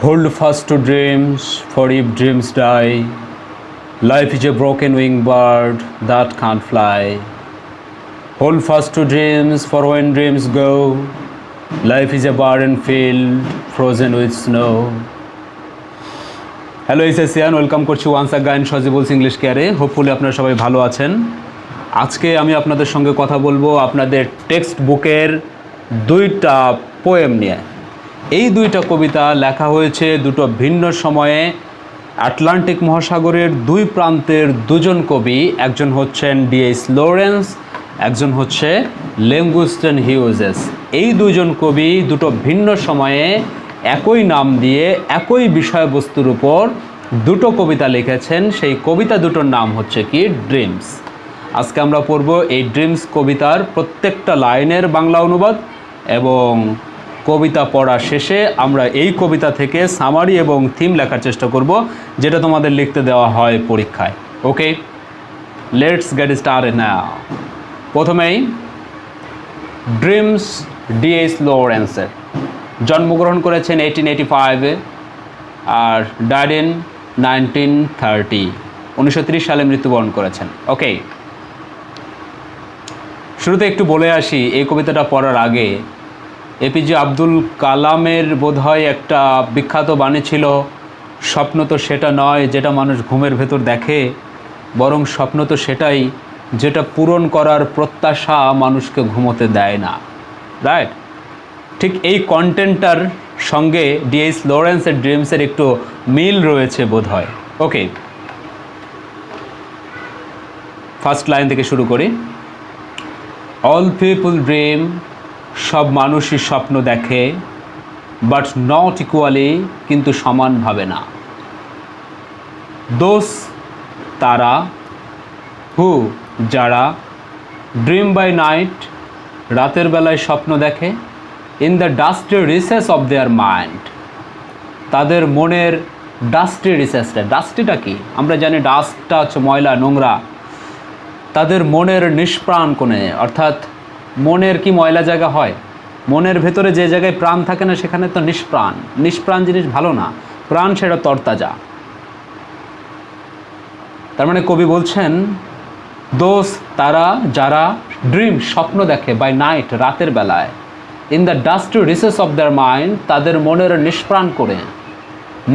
Hold fast to dreams, for if dreams die, life is a broken winged bird that can't fly. Hold fast to dreams, for when dreams go, life is a barren field frozen with snow. Hello SSCians, welcome করছি once again সজিবলস English কেয়ারে। Hopefully আপনারা সবাই ভালো আছেন। আজকে আমি আপনাদের সঙ্গে কথা বলবো আপনাদের টেক্সট বুকের দুইটা পোয়েম নিয়ে। এই দুইটা কবিতা লেখা হয়েছে দুটো ভিন্ন সময়ে আটলান্টিক মহাসাগরের দুই প্রান্তের দুজন কবি। একজন হচ্ছেন ডিএইচ লরেন্স, একজন হচ্ছে লেঙ্গুস্টন হিউজেস। এই দুইজন কবি দুটো ভিন্ন সময়ে একই নাম দিয়ে একই বিষয়বস্তুর উপর দুটো কবিতা লিখেছেন। সেই কবিতা দুটোর নাম হচ্ছে কি ড্রিমস। আজকে আমরা পড়ব এই ড্রিমস কবিতার প্রত্যেকটা লাইনের বাংলা অনুবাদ, এবং কবিতা পড়া শেষে আমরা এই কবিতা থেকে সামারি এবং থিম লেখার চেষ্টা করব, যেটা তোমাদের লিখতে দেওয়া হয় পরীক্ষায়। ওকে, লেটস গেট স্টার্টেড নাও। প্রথমেই ড্রিমস ডিএইচ লরেন্সের। জন্মগ্রহণ করেছেন 1885-এ আর ডাইড ইন 1930, 1930 সালে মৃত্যুবরণ করেছেন। ওকে, শুরুতে একটু বলে আসি, এই কবিতাটা পড়ার আগে এপিজে আব্দুল কালামের বোধহয় একটা বিখ্যাত বাণী ছিল, স্বপ্ন তো সেটা নয় যেটা মানুষ ঘুমের ভেতর দেখে, বরং স্বপ্ন তো সেটাই যেটা পূরণ করার প্রত্যাশা মানুষকে ঘুমোতে দেয় না। রাইট? ঠিক এই কন্টেন্টটার সঙ্গে ডিএইচ লরেন্সের ড্রিমসের একটু মিল রয়েছে বোধহয়। ওকে, ফার্স্ট লাইন থেকে শুরু করি। অল পিপল ড্রিম, সব মানুষই স্বপ্ন দেখে, বাট নট ইকুয়ালি, কিন্তু সমানভাবে না। দোস, তারা, হু, যারা, ড্রিম বাই নাইট, রাতের বেলায় স্বপ্ন দেখে, in the dusty recess of their mind, তাদের মনের ডাস্টি রিসেসটা। ডাস্টিটা কি? আমরা জানি ডাস্টটা হচ্ছে ময়লা, নোংরা। তাদের মনের নিষ্প্রাণ কোণে, অর্থাৎ মনের কি ময়লা জায়গা হয়? মনের ভেতরে যে জায়গায় প্রাণ থাকে না সেখানে তো নিষ্প্রাণ। নিষ্প্রাণ জিনিস ভালো না, প্রাণ সেটা তরতাজা। তার মানে কবি বলছেন দোস, তারা, যারা, ড্রিম, স্বপ্ন দেখে, বাই নাইট, রাতের বেলায়, in the dusty recess of their mind, তাদের মনের নিষ্প্রাণ কোণে।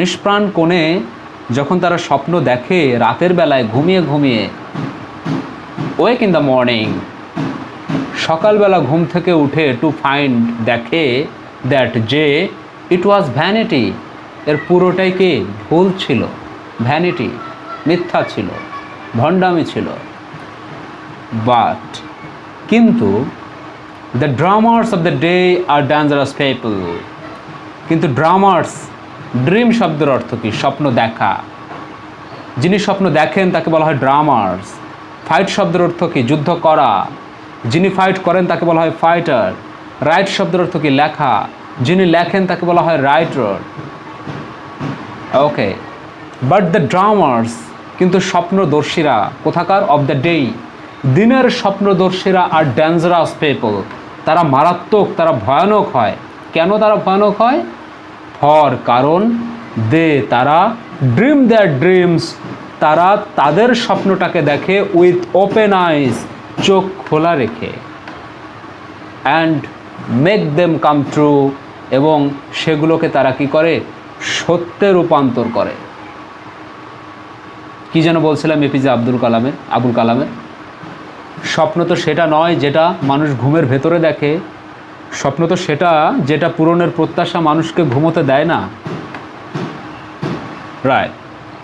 নিষ্প্রাণ কোণে যখন তারা স্বপ্ন দেখে রাতের বেলায় ঘুমিয়ে ঘুমিয়ে, ওয়েক ইন দ্য মর্নিং, সকালবেলা ঘুম থেকে উঠে, টু ফাইন্ড, দেখে, দ্যাট, যে, ইট ওয়াজ ভ্যানিটি, এর পুরোটাই কি? ভুল ছিল। ভ্যানিটি, মিথ্যা ছিল, ভণ্ডামি ছিল। বাট, কিন্তু, the dreamers of the day are dangerous people, কিন্তু ড্রামার্স, ড্রিম শব্দের অর্থ কি? স্বপ্ন দেখা। যিনি স্বপ্ন দেখেন তাকে বলা হয় ড্রামার্স। ফাইট শব্দের অর্থ কি? যুদ্ধ করা। যিনি ফাইট করেন তাকে বলা হয় ফাইটার। রাইট শব্দের অর্থ কি? লেখা। যিনি লেখেন তাকে বলা হয় writer. Okay, but the drummers, কিন্তু স্বপ্নদর্শীরা কোথাকার? অফ দ্য ডে, দিনের স্বপ্নদর্শীরা আর ডেঞ্জারাস পিপল, তারা মারাত্মক, তারা ভয়ানক হয়। কেন তারা ভয়ানক হয়? ফর, কারণ, দে, তারা, ড্রিম দেয়ার ড্রিমস, তারা তাদের স্বপ্নটাকে দেখে উইথ ওপেন আইস, চোখ খোলা রেখে, and make them come true, এবং সেগুলোকে তারা কি করে? সত্যে রূপান্তর করে। কি যেন বলছিলাম এপিজে আবুল কালামের, স্বপ্ন তো সেটা নয় যেটা মানুষ ঘুমের ভেতরে দেখে, স্বপ্ন তো সেটা যেটা পূরণের প্রত্যাশা মানুষকে ঘুমোতে দেয় না। রাইট,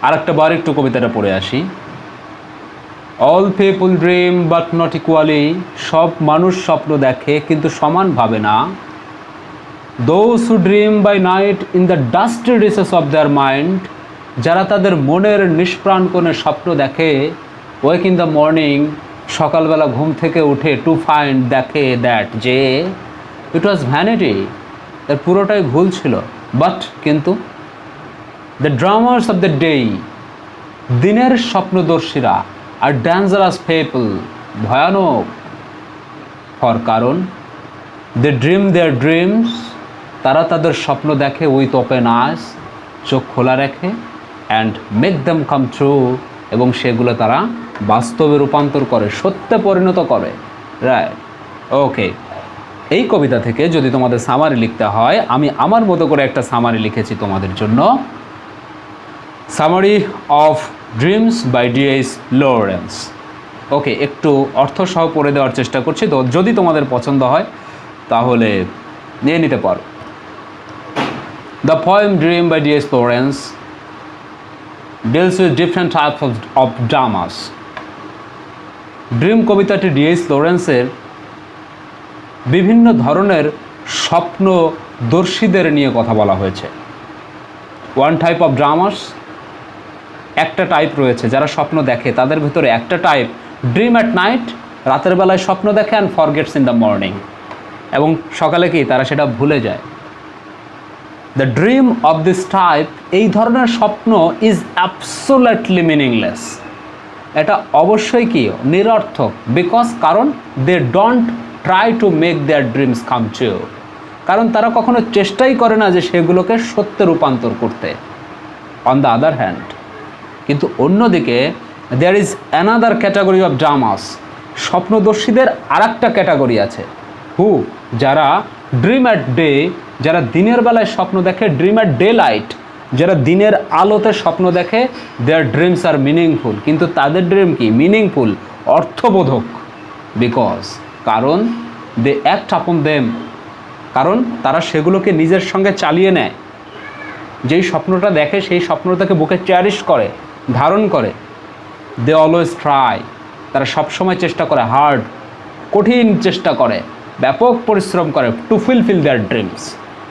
আর একটা বার একটু কবিতাটা পড়ে আসি। All people dream but not equally, সব মানুষ স্বপ্ন দেখে কিন্তু সমানভাবে না। Those who dream by night in the dusty recess of their mind, যারা তাদের মনের নিষ্প্রাণ কোণে স্বপ্ন দেখে, ওয়েক ইন দ্য মর্নিং, সকালবেলা ঘুম থেকে উঠে, টু ফাইন্ড, দেখে, দ্যাট, যে, ইট ওয়াজ ভ্যানিটি, এর পুরোটাই ভুল ছিল। বাট, কিন্তু, the dreamers of the day, দিনের স্বপ্নদর্শীরা, আর ডেঞ্জারাস পিপল, ভয়ানক, ফর, কারণ, দে ড্রিম দেয়ার ড্রিমস, তারা তাদের স্বপ্ন দেখে উইথ ওপেন আইস, চোখ খোলা রাখে and make them come true, এবং সেগুলো তারা বাস্তবে রূপান্তর করে, সত্যে পরিণত করে। Right, okay. এই কবিতা থেকে যদি তোমাদের সামারি লিখতে হয়, আমি আমার মতো করে একটা সামারি লিখেছি তোমাদের জন্য। Summary of dreams by DH Lawrence. Okay, একটু অর্থ সহ পড়ে দেওয়ার চেষ্টা করছি, তো যদি তোমাদের পছন্দ হয় তাহলে নিয়ে নিতে পারো। The poem dream by DH Lawrence deals with different types of dramas. Dream কবিতাটি ডিএইচ লরেন্সের বিভিন্ন ধরনের স্বপ্নদর্শীদের নিয়ে কথা বলা হয়েছে। ওয়ান টাইপ অফ ড্রামাস, একটা টাইপ রয়েছে যারা স্বপ্ন দেখে, তাদের ভিতরে একটা টাইপ ড্রিম অ্যাট নাইট, রাতের বেলায় স্বপ্ন দেখে, and forgets in the morning, এবং সকালে কি তারা সেটা ভুলে যায়। The dream of this type, এই ধরনের স্বপ্ন ইজ অ্যাবসোলিউটলি মিনিংলেস, এটা অবশ্যই কি নিরর্থক। বিকজ, কারণ they don't try to make their dreams come true, কারণ তারা কখনো চেষ্টাই করে না যে সেগুলোকে সত্যে রূপান্তর করতে। অন দ্য আদার হ্যান্ড, কিন্তু অন্যদিকে there is another category of dreamers, স্বপ্নদর্শীদের আর একটা ক্যাটাগরি আছে, হু, যারা ড্রিম অ্যাট ডে, যারা দিনের বেলায় স্বপ্ন দেখে, ড্রিম অ্যাট ডে লাইট, যারা দিনের আলোতে স্বপ্ন দেখে, দেয়ার ড্রিমস আর মিনিংফুল, কিন্তু তাদের ড্রিম কি মিনিংফুল, অর্থবোধক। বিকজ, কারণ দে অ্যাক্ট আপন দেম, কারণ তারা সেগুলোকে নিজের সঙ্গে চালিয়ে নেয়। যেই স্বপ্নটা দেখে সেই স্বপ্নটাকে বুকে চেরিশ করে, ধারণ করে। দে অলওয়েজ ট্রাই, তারা সবসময় চেষ্টা করে, হার্ড, কঠিন চেষ্টা করে, ব্যাপক পরিশ্রম করে, টু ফুলফিল দেয়ার ড্রিমস,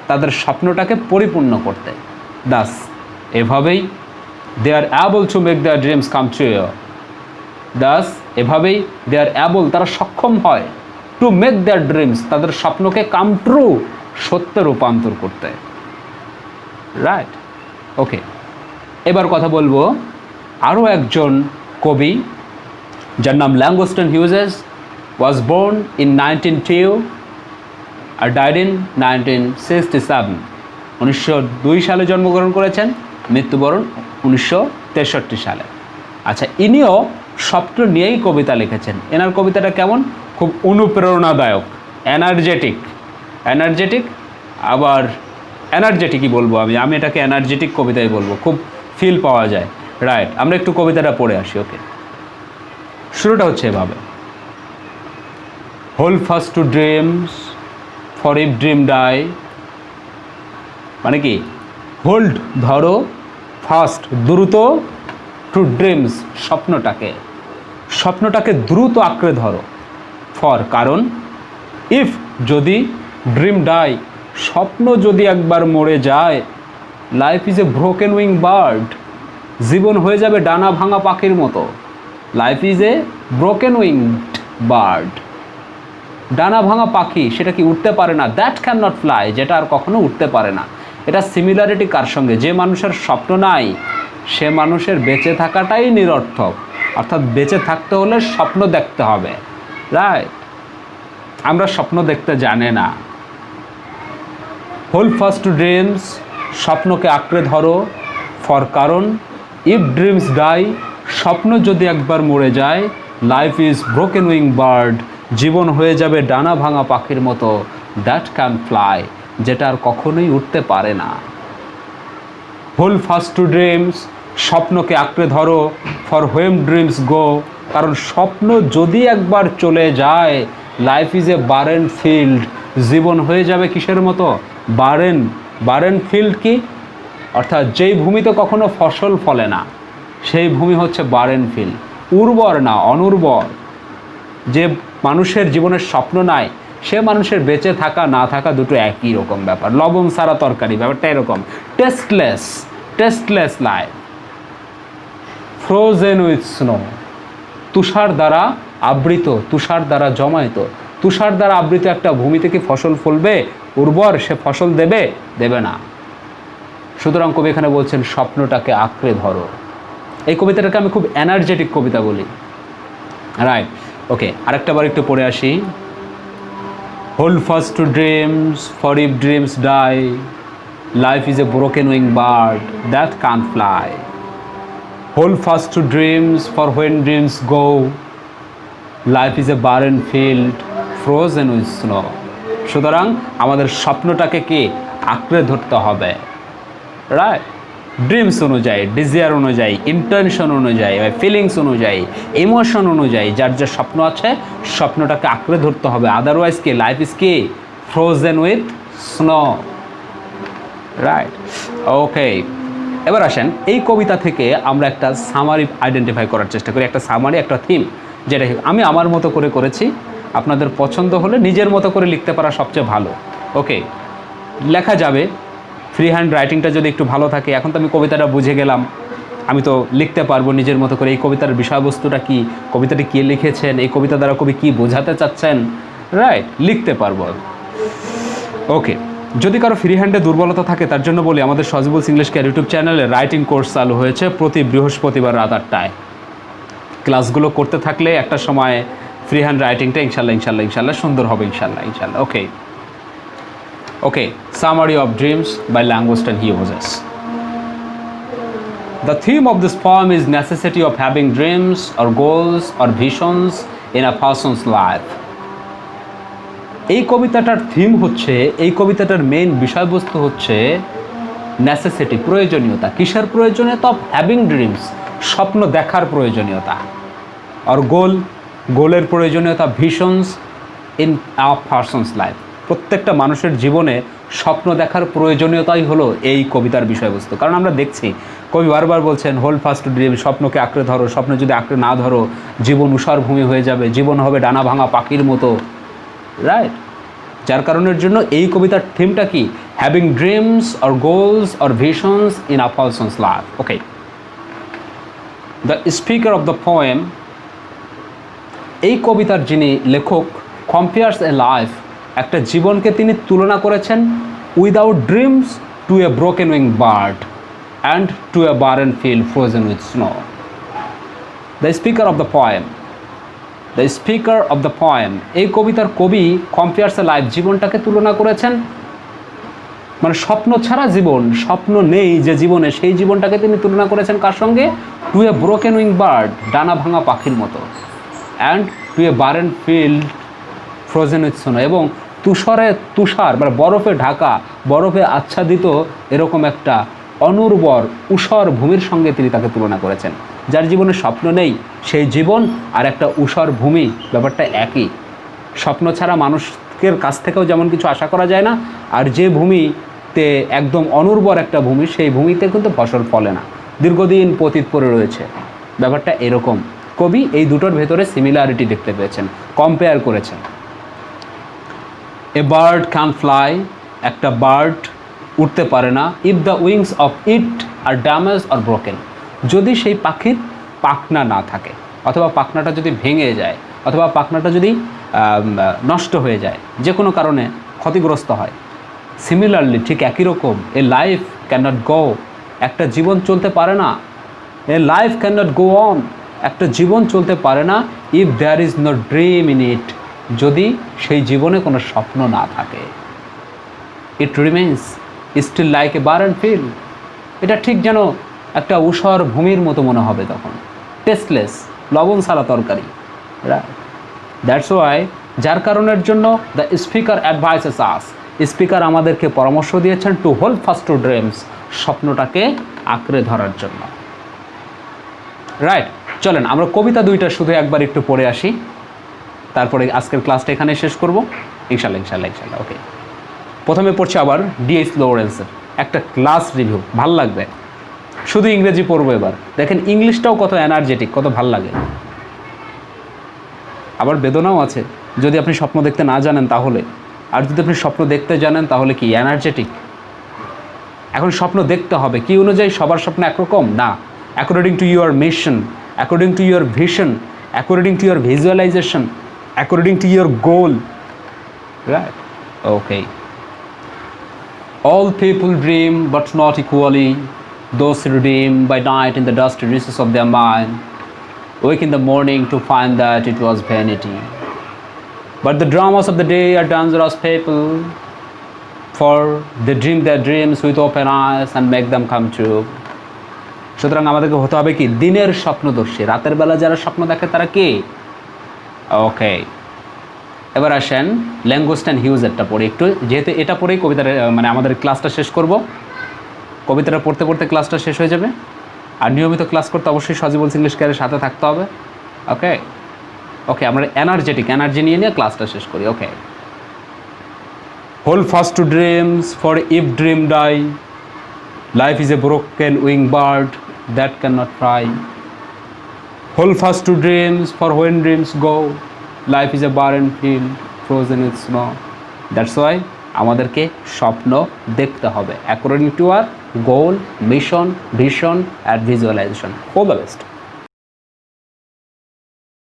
তাদের স্বপ্নটাকে পরিপূর্ণ করতে। দাস, এভাবেই they are able to make their dreams come true. Thus, এভাবেই দে আর অ্যাবল, তারা সক্ষম হয়, টু মেক দেয়ার ড্রিমস, তাদের স্বপ্নকে কাম ট্রু, সত্যে রূপান্তর করতে। Right, okay. এবার কথা বলবো আরও একজন কবি, যার নাম Langston Hughes, was born in 1902 আর died in 1967। 1902 সালে জন্মগ্রহণ করেছেন, মৃত্যুবরণ 1963 সালে। আচ্ছা, ইনিও স্বপ্ন নিয়েই কবিতা লিখেছেন। এনার কবিতাটা কেমন? খুব অনুপ্রেরণাদায়ক, এনার্জেটিক, আবার এনার্জেটিকই বলবো আমি এটাকে এনার্জেটিক কবিতাই বলবো, খুব ফিল পাওয়া যায়। রাইট, আমরা একটু কবিতাটা পড়ে আসি। ওকে, শুরুটা হচ্ছে এভাবে। Hold fast to dreams, for if dream die, মানে কি হোল্ড ধরো, ফাস্ট দ্রুত, টু ড্রিমস স্বপ্নটাকে দ্রুত আঁকড়ে ধরো, ফর কারণ, ইফ যদি, ড্রিম ডাই স্বপ্ন যদি একবার মরে যায়, life is a broken wing bird, জীবন হয়ে যাবে ডানা ভাঙা পাখির মতো। Life is a broken winged bird, ডানা ভাঙা পাখি, সেটা কি উঠতে পারে না, দ্যাট ক্যান নট ফ্লাই, যেটা আর কখনো উঠতে পারে না। এটা সিমিলারিটি কার সঙ্গে? যে মানুষের স্বপ্ন নাই সে মানুষের বেঁচে থাকাটাই নিরর্থক, অর্থাৎ বেঁচে থাকতে হলে স্বপ্ন দেখতে হবে। রাইট, আমরা স্বপ্ন দেখতে জানি না। হোল্ড ফাস্ট টু ড্রিমস, স্বপ্নকে আঁকড়ে ধরো, ফর কারণ, ইফ ড্রিমস ডাই, স্বপ্ন যদি একবার মরে যায়, life is broken wing bird, জীবন হয়ে যাবে ডানা ভাঙা পাখির মতো, দ্যাট ক্যান ফ্লাই, যেটা আর কখনোই উঠতে পারে না। হোল্ড ফাস্ট টু ড্রিমস, স্বপ্নকে আঁকড়ে ধরো, ফর হোয়েম ড্রিমস গো, কারণ স্বপ্ন যদি একবার চলে যায়, life is a barren field, জীবন হয়ে যাবে কিসের মতো? বারেন ফিল্ড কি? অর্থাৎ যেই ভূমিতে কখনো ফসল ফলে না, সেই ভূমি হচ্ছে বারেন ফিল্ড, উর্বর না, অনুর্বর। যে মানুষের জীবনের স্বপ্ন নাই, সে মানুষের বেঁচে থাকা না থাকা দুটো একই রকম ব্যাপার, লবণ ছাড়া তরকারি, ব্যাপারটা এরকম। Tasteless life. Frozen with snow, তুষার দ্বারা আবৃত, তুষার দ্বারা জমায়িত, তুষার দ্বারা আবৃত একটা ভূমিতে কি ফসল ফলবে? উর্বর সে ফসল দেবে না। সুতরাং কবি এখানে বলছেন স্বপ্নটাকে আঁকড়ে ধরো। এই কবিতাটাকে আমি খুব এনার্জেটিক কবিতা বলি। রাইট, ওকে, আরেকটা বার একটু পড়ে আসি। Hold fast to dreams, for if dreams die, Life is a broken wing bird that can't fly. Hold fast to dreams, for when dreams go, life is a barren field frozen with snow. সুতরাং আমাদের স্বপ্নটাকে কি আঁকড়ে ধরতে হবে, right? Dreams অনুযায়ী, desire অনুযায়ী, intention অনুযায়ী, feelings অনুযায়ী, ইমোশন অনুযায়ী যার যে স্বপ্ন আছে স্বপ্নটাকে আঁকড়ে ধরতে হবে। আদারওয়াইজ কি লাইফ ইজ কি frozen with snow, right? Okay, এবার আসেন এই কবিতা থেকে আমরা একটা সামারি আইডেন্টিফাই করার চেষ্টা করি, একটা সামারি, একটা থিম, যেটা আমি আমার মতো করে করেছি। আপনাদের পছন্দ হলে নিজের মতো করে লিখতে পারা সবচেয়ে ভালো। ওকে, লেখা যাবে, ফ্রি হ্যান্ড রাইটিংটা যদি একটু ভালো থাকে। এখন তো আমি কবিতাটা বুঝে গেলাম, আমি তো লিখতে পারবো নিজের মতো করে এই কবিতার বিষয়বস্তুটা কি, কবিতাটি কে লিখেছেন, এই কবিতা দ্বারা কবি কী বোঝাতে চাচ্ছেন, রাইট? লিখতে পারবো। ওকে, যদি কারো ফ্রি হ্যান্ডে দুর্বলতা থাকে তার জন্য বলি, আমাদের সজিবুলস ইংলিশ কেয়ার ইউটিউব চ্যানেলে রাইটিং কোর্স চালু হয়েছে প্রতি বৃহস্পতিবার রাত 8টায়। ক্লাসগুলো করতে থাকলে একটা সময় ফ্রি হ্যান্ড রাইটিংটা ইনশাল্লাহ সুন্দর হবে, ইনশাল্লাহ। ওকে, Okay, Summary of Dreams by Langostan Hughes. The theme of this poem is necessity of having dreams or goals or visions in a person's life. এই কবিতাটার থিম হচ্ছে, এই কবিতাটার মেইন বিষয়বস্তু হচ্ছে নেসেসিটি, প্রয়োজনীয়তা। কিসের প্রয়োজনীয়তা? অফ হ্যাভিং ড্রিমস, স্বপ্ন দেখার প্রয়োজনীয়তা। আর গোলের প্রয়োজনীয়তা, visions in a persons life. প্রত্যেকটা মানুষের জীবনে স্বপ্ন দেখার প্রয়োজনীয়তাই হলো এই কবিতার বিষয়বস্তু। কারণ আমরা দেখছি কবি বারবার বলছেন হোল্ড ফাস্ট টু ড্রিম, স্বপ্নকে আঁকড়ে ধরো, স্বপ্ন যদি আঁকড়ে না ধরো জীবন উষার ভূমি হয়ে যাবে, জীবন হবে ডানা ভাঙা পাখির মতো, রাইট? যার কারণের জন্য এই কবিতার থিমটা কি? Having dreams or goals or visions in a persons life. Okay, the speaker of the poem, এই কবিতার যিনি লেখক, কম্পেয়ার্স এ লাইফ, একটা জীবনকে তিনি তুলনা করেছেন without dreams to a broken wing bird and to a barren field frozen with snow. The speaker of the poem, the speaker of the poem, এই কবিতার কবি কম্পেয়ার্স এ লাইফ, জীবনটাকে তুলনা করেছেন, মানে স্বপ্ন ছাড়া জীবন, স্বপ্ন নেই যে জীবনে, সেই জীবনটাকে তিনি তুলনা করেছেন কার সঙ্গে? To a broken wing bird, ডানা ভাঙা পাখির মতো, and to a barren field frozen with snow, এবং তুষার মানে বরফে ঢাকা, বরফে আচ্ছাদিত এরকম একটা অনুর্বর ঊষর ভূমির সঙ্গে তিনি তাকে তুলনা করেছেন। যার জীবনে স্বপ্ন নেই সেই জীবন আর একটা ঊষর ভূমি, ব্যাপারটা একই। স্বপ্ন ছাড়া মানুষের কাছ থেকেও যেমন কিছু আশা করা যায় না, আর যে ভূমিতে একদম অনুর্বর একটা ভূমি, সেই ভূমিতে কিন্তু ফসল ফলে না, দীর্ঘদিন পতিত পড়ে রয়েছে। ব্যাপারটা এরকম। কবি এই দুটোর ভেতরে সিমিলারিটি দেখতে পেয়েছেন, কম্পেয়ার করেছেন। এ বার্ড ক্যান ফ্লাই, একটা বার্ড উঠতে পারে না, if the wings of it are damage আর ব্রোকেন, যদি সেই পাখির পাখনা না থাকে, অথবা পাখনাটা যদি ভেঙে যায়, অথবা পাখনাটা যদি নষ্ট হয়ে যায়, যে কোনো কারণে ক্ষতিগ্রস্ত হয়। সিমিলারলি, ঠিক একই রকম, a life can not go, একটা জীবন চলতে পারে না। A life can not go on, একটা জীবন চলতে পারে না, if there is no dream in it, যদি সেই জীবনে কোনো স্বপ্ন না থাকে। It remains still like a barren field, এটা ঠিক যেন একটা ঊষর ভূমির মতো মনে হবে তখন, টেস্টলেস, লবণ ছাড়া তরকারি, রাইট? দ্যাটস ওয়াই, যার কারণের জন্য the speaker advises us, speaker আমাদেরকে পরামর্শ দিয়েছেন to hold fast to dreams, স্বপ্নটাকে আঁকড়ে ধরার জন্য, রাইট? চলেন আমরা কবিতা দুইটা শুধু একবার একটু পড়ে আসি, তারপরে আজকের ক্লাসটা এখানে শেষ করব, ইনশাল্লাহ। ওকে, প্রথমে পড়ছি আবার ডিএইচ লরেন্সের একটা ক্লাস রিভিউ, ভাল লাগবে। শুধু ইংরেজি পড়বো এবার, দেখেন ইংলিশটাও কত এনার্জেটিক, কত ভাল লাগে। আবার বেদনাও আছে যদি আপনি স্বপ্ন দেখতে না জানেন তাহলে, আর যদি আপনি স্বপ্ন দেখতে জানেন তাহলে কি এনার্জেটিক। এখন স্বপ্ন দেখতে হবে কি অনুযায়ী? সবার স্বপ্ন একরকম না, according to your mission, according to your vision, according to your visualization, according to your goal, right? Okay, all people dream but not equally, those who dream by night in the dusty recesses of their mind wake in the morning to find that it was vanity. But the dramas of the day are dangerous people, for they dream their dreams with open eyes and make them come true. সুতরাং আমাদেরকে হতে হবে কি দিনের স্বপ্নদর্শী, রাতের বেলা যারা স্বপ্ন দেখে তারা কি? ওকে, এবার আসেন ল্যাঙ্গুস্টন হিউজেরটা পড়ি একটু, যেহেতু এটা পড়েই কবিতার মানে আমাদের ক্লাসটা শেষ করব। কবিতাটা পড়তে পড়তে ক্লাসটা শেষ হয়ে যাবে। আর নিয়মিত ক্লাস করতে অবশ্যই সজিবলস ইংলিশ কেয়ারের সাথে থাকতে হবে। ওকে ওকে, আমরা এনার্জি নিয়ে ক্লাসটা শেষ করি। Okay, hold fast to dreams, for if dream die, life is a broken wing bird that can not fly. Hold fast to dreams, for when dreams go, life is a barren field frozen with snow. That's why আমাদেরকে স্বপ্ন দেখতে হবে according to our goal, mission, vision and visualization. All the best.